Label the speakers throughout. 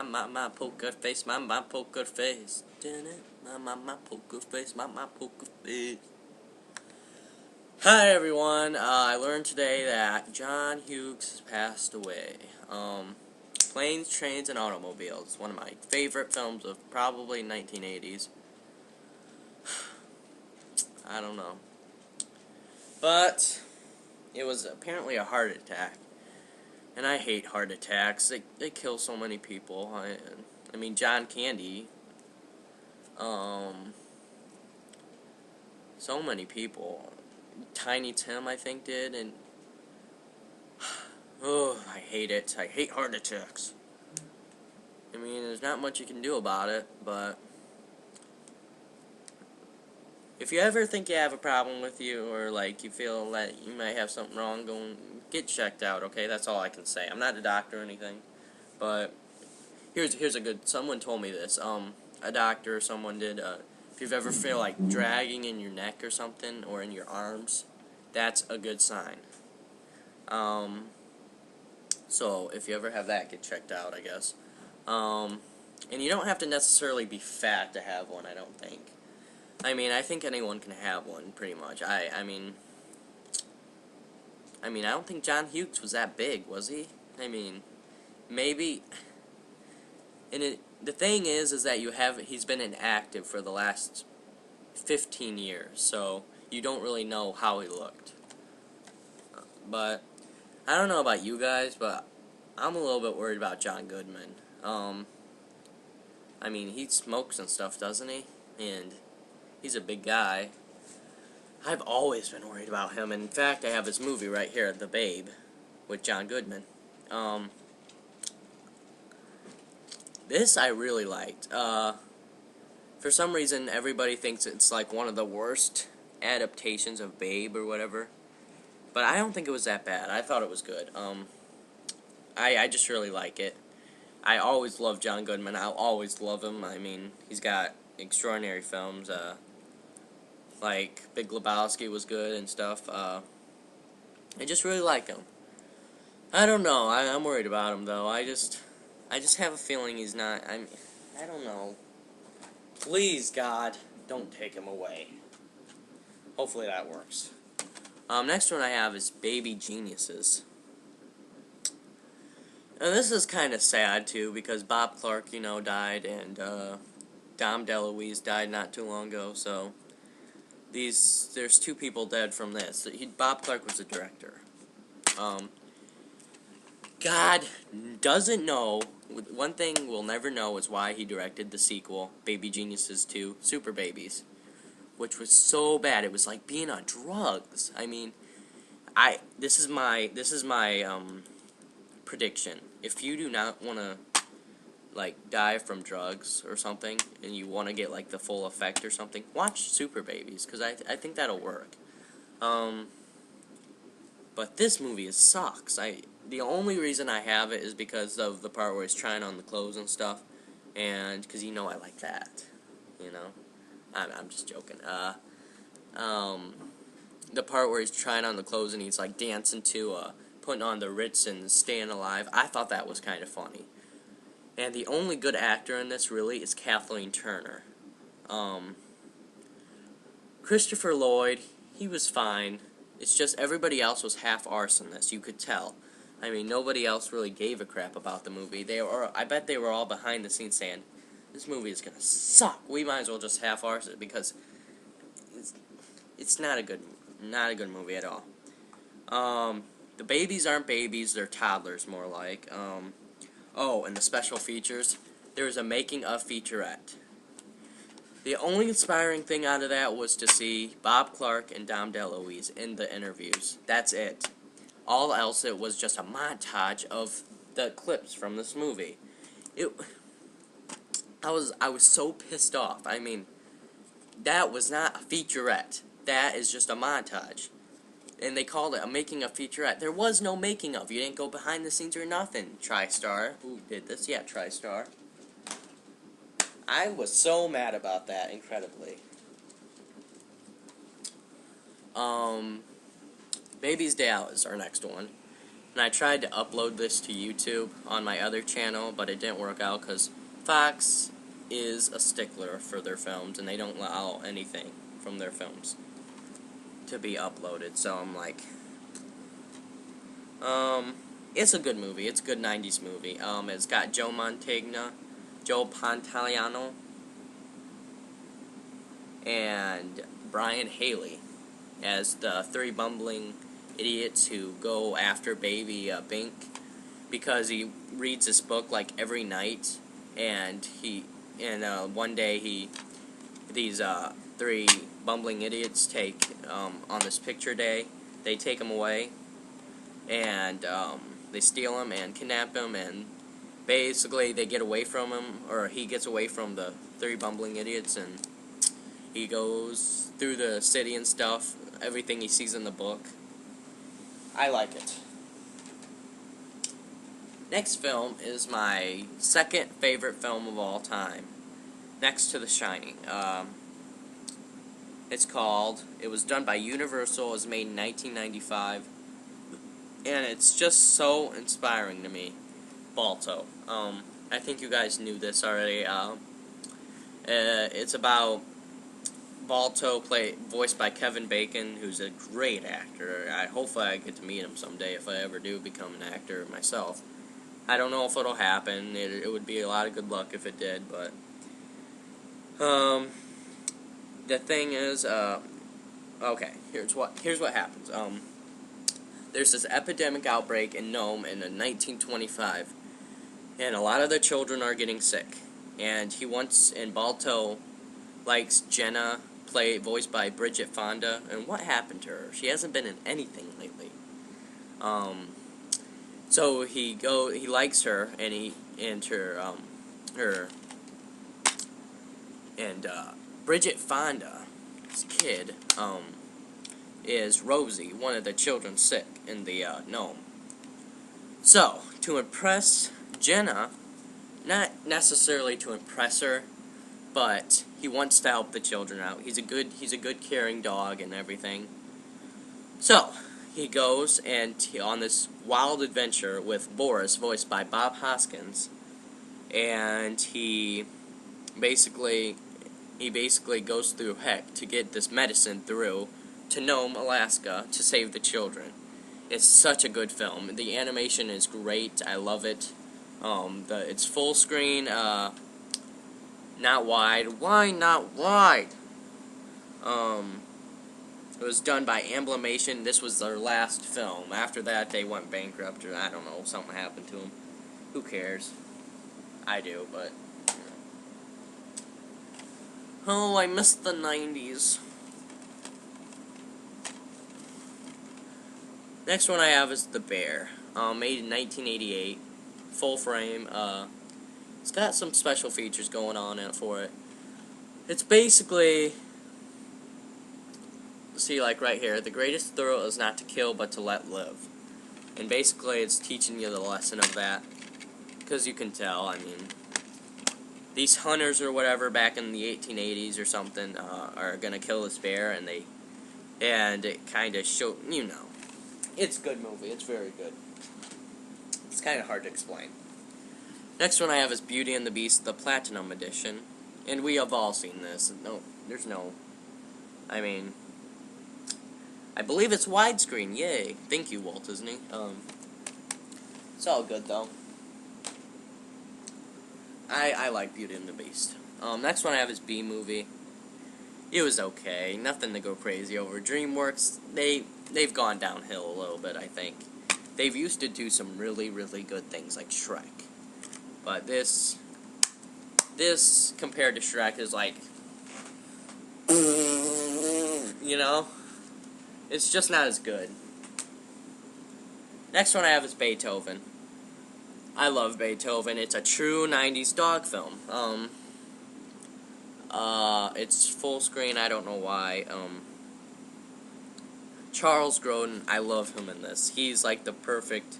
Speaker 1: my poker face, my poker face. My poker face, my poker face. Hi everyone, I learned today that John Hughes passed away. Planes, Trains, and Automobiles, one of my favorite films of probably 1980s. I don't know. But it was apparently a heart attack. And I hate heart attacks. They kill so many people. I mean, John Candy. So many people. Tiny Tim, I think, did. And oh, I hate it. I hate heart attacks. I mean, there's not much you can do about it, but if you ever think you have a problem with you, or like you feel that you might have something wrong, go and get checked out, okay? That's all I can say. I'm not a doctor or anything, but here's a good, someone told me this, a doctor or someone did, if you've ever feel like dragging in your neck or something, or in your arms, that's a good sign. So if you ever have that, get checked out, I guess. And you don't have to necessarily be fat to have one, I don't think. I mean, I think anyone can have one, pretty much. I mean, I don't think John Hughes was that big, was he? I mean, maybe. And the thing is that he's been inactive for the last 15 years, so you don't really know how he looked. But I don't know about you guys, but I'm a little bit worried about John Goodman. I mean, he smokes and stuff, doesn't he? And he's a big guy. I've always been worried about him. In fact, I have his movie right here, The Babe, with John Goodman. This I really liked. For some reason, everybody thinks it's like one of the worst adaptations of Babe or whatever. But I don't think it was that bad. I thought it was good. I just really like it. I always love John Goodman. I'll always love him. I mean, he's got extraordinary films. Like Big Lebowski was good and stuff. I just really like him. I don't know. I'm worried about him though. I just have a feeling he's not. I don't know. Please, God, don't take him away. Hopefully that works. Next one I have is Baby Geniuses. And this is kind of sad too, because Bob Clark, died, and Dom DeLuise died not too long ago. So there's two people dead from this. Bob Clark was the director. God doesn't know. One thing we'll never know is why he directed the sequel, Baby Geniuses 2, Super Babies, which was so bad. It was like being on drugs. I mean, this is my prediction. If you do not want to like die from drugs or something, and you want to get like the full effect or something, watch Super Babies, because I think that'll work. But this movie sucks. The only reason I have it is because of the part where he's trying on the clothes and stuff, and because I like that. I'm just joking. The part where he's trying on the clothes and he's like dancing to putting on the Ritz and Staying Alive, I thought that was kind of funny. And the only good actor in this really is Kathleen Turner. Christopher Lloyd, he was fine. It's just everybody else was half-arse in this, you could tell. I mean, nobody else really gave a crap about the movie. I bet they were all behind the scenes saying, this movie is gonna suck. We might as well just half-arse it, because it's not a good movie at all. The babies aren't babies, they're toddlers more like. Oh, and the special features, there's a making of featurette. The only inspiring thing out of that was to see Bob Clark and Dom DeLuise in the interviews. That's it. All else, it was just a montage of the clips from this movie. I was so pissed off. I mean, that was not a featurette. That is just a montage. And they called it a making of featurette. There was no making of. You didn't go behind the scenes or nothing. TriStar, who did this? Yeah, TriStar. I was so mad about that, incredibly. Baby's Day Out is our next one. And I tried to upload this to YouTube on my other channel, but it didn't work out because Fox is a stickler for their films, and they don't allow anything from their films to be uploaded. So I'm like, it's a good movie. It's a good 90s movie. It's got Joe Pantoliano, and Brian Haley as the three bumbling idiots who go after baby Bink because he reads this book like every night, and one day these three bumbling idiots take on this picture day, they take him away, and they steal him and kidnap him, and basically they get away from him, or he gets away from the three bumbling idiots, and he goes through the city and stuff, everything he sees in the book. I like it. Next film is my second favorite film of all time, next to The Shining. It was done by Universal, it was made in 1995, and it's just so inspiring to me. Balto. I think you guys knew this already. It's about Balto, voiced by Kevin Bacon, who's a great actor. Hopefully I get to meet him someday if I ever do become an actor myself. I don't know if it'll happen. It would be a lot of good luck if it did, but the thing is, okay, here's what happens. There's this epidemic outbreak in Nome in 1925, and a lot of the children are getting sick. And Balto likes Jenna, voiced by Bridget Fonda. And what happened to her? She hasn't been in anything lately. So he likes her, and Bridget Fonda's kid, is Rosie, one of the children sick in the Nome. So, to impress Jenna, not necessarily to impress her, but he wants to help the children out. He's a good caring dog and everything. So, he goes on this wild adventure with Boris, voiced by Bob Hoskins, and he basically goes through heck to get this medicine through to Nome, Alaska, to save the children. It's such a good film. The animation is great. I love it. It's full screen, not wide. Why not wide? It was done by Amblimation. This was their last film. After that, they went bankrupt, or I don't know, something happened to them. Who cares? I do, but... Oh, I miss the 90s. Next one I have is The Bear, made in 1988, full frame. It's got some special features going on for it. It's basically, see, like right here, the greatest thrill is not to kill but to let live. And basically it's teaching you the lesson of that, because you can tell, I mean, these hunters or whatever back in the 1880s or something are gonna kill this bear, and it kind of show, you know. It's a good movie. It's very good. It's kind of hard to explain. Next one I have is Beauty and the Beast, the Platinum Edition. And we have all seen this. I mean, I believe it's widescreen. Yay. Thank you, Walt Disney. It's all good, though. I like Beauty and the Beast. Next one I have is B-Movie. It was okay. Nothing to go crazy over. DreamWorks, they've gone downhill a little bit, I think. They've used to do some really, really good things like Shrek. But this compared to Shrek is like, you know? It's just not as good. Next one I have is Beethoven. I love Beethoven. It's a true 90s dog film. It's full screen, I don't know why. Charles Grodin, I love him in this. He's like the perfect,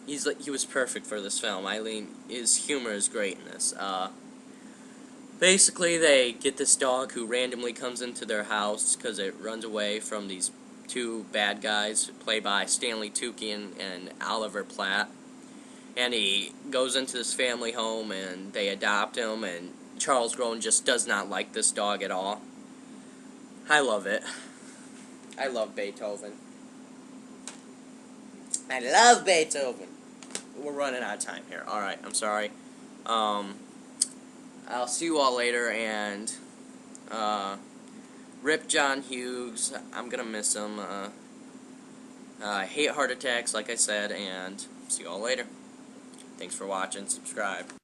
Speaker 1: he was perfect for this film. His humor is great in this. Basically, they get this dog who randomly comes into their house because it runs away from these two bad guys, played by Stanley Tucci and Oliver Platt. And he goes into this family home, and they adopt him, and Charles Grodin just does not like this dog at all. I love it. I love Beethoven. I love Beethoven. We're running out of time here. Alright, I'm sorry. I'll see you all later, and rip John Hughes. I'm gonna miss him. I hate heart attacks, like I said, and see you all later. Thanks for watching. Subscribe.